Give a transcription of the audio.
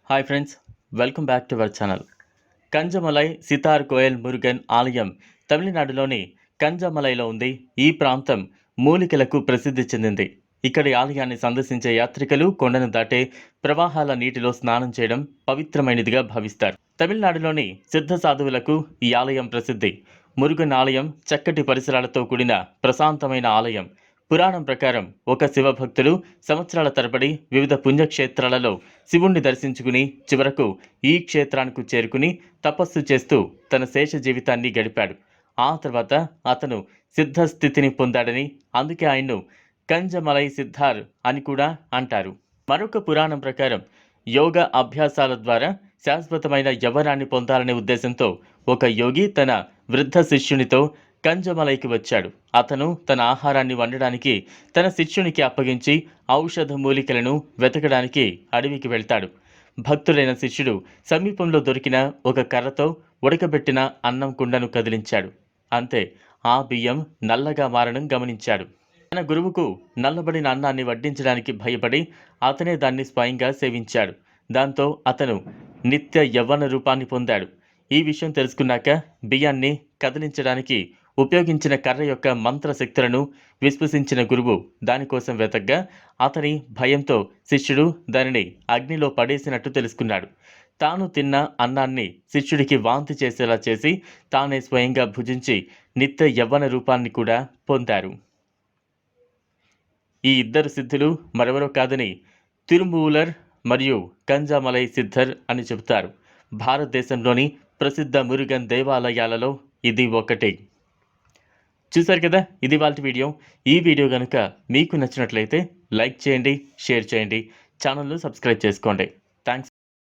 Hi friends, welcome back to our channel. Kanjamalai Siddhar Koil Murugan ఆలయం తమిళనాడులోని కంజమలైలో ఉంది. ఈ ప్రాంతం మూలికలకు ప్రసిద్ధి చెందింది. ఇక్కడి ఆలయాన్ని సందర్శించే యాత్రికులు కొండను దాటే ప్రవాహాల నీటిలో స్నానం చేయడం పవిత్రమైనదిగా భావిస్తారు. తమిళనాడులోని సిద్ధ సాధువులకు ఈ ఆలయం ప్రసిద్ధి. మురుగన్ ఆలయం చక్కటి పరిసరాలతో కూడిన ప్రశాంతమైన ఆలయం. పురాణం ప్రకారం ఒక శివభక్తుడు సంవత్సరాల తరబడి వివిధ పుణ్యక్షేత్రాలలో శివుణ్ణి దర్శించుకుని చివరకు ఈ క్షేత్రానికి చేరుకుని తపస్సు చేస్తూ తన శేష జీవితాన్ని గడిపాడు. ఆ తర్వాత అతను సిద్ధస్థితిని పొందాడని, అందుకే ఆయన్ను కంజమలై సిద్ధార్ అని కూడా అంటారు. మరొక పురాణం ప్రకారం యోగ అభ్యాసాల ద్వారా శాశ్వతమైన యవ్వనాన్ని పొందాలనే ఉద్దేశంతో ఒక యోగి తన వృద్ధ శిష్యునితో కంజమలైకి వచ్చాడు. అతను తన ఆహారాన్ని వండడానికి తన శిష్యునికి అప్పగించి ఔషధ మూలికలను వెతకడానికి అడవికి వెళ్తాడు. భక్తుడైన శిష్యుడు సమీపంలో దొరికిన ఒక కర్రతో ఉడకబెట్టిన అన్నం కుండను కదిలించాడు. అంతే, ఆ బియ్యం నల్లగా మారడం గమనించాడు. తన గురువుకు నల్లబడిన అన్నాన్ని వడ్డించడానికి భయపడి అతనే దాన్ని స్వయంగా సేవించాడు. దాంతో అతను నిత్య యవ్వన రూపాన్ని పొందాడు. ఈ విషయం తెలుసుకున్నాక బియ్యాన్ని కదిలించడానికి ఉపయోగించిన కర్ర యొక్క మంత్రశక్తులను విశ్వసించిన గురువు దానికోసం వెతగ్గా అతని భయంతో శిష్యుడు దానిని అగ్నిలో పడేసినట్టు తెలుసుకున్నాడు. తాను తిన్న అన్నాన్ని శిష్యుడికి వాంతి చేసేలా చేసి తానే స్వయంగా భుజించి నిత్య యవ్వన రూపాన్ని కూడా పొందారు. ఈ ఇద్దరు సిద్ధులు మరెవరో కాదని తిరుమూలర్ మరియు కంజమలై సిద్ధర్ అని చెబుతారు. భారతదేశంలోని ప్రసిద్ధ మురుగన్ దేవాలయాలలో ఇది ఒకటి. చూశారు కదా, ఇది వాళ్ళ వీడియో. ఈ వీడియో కనుక మీకు నచ్చినట్లయితే లైక్ చేయండి, షేర్ చేయండి, ఛానల్ను సబ్స్క్రైబ్ చేసుకోండి.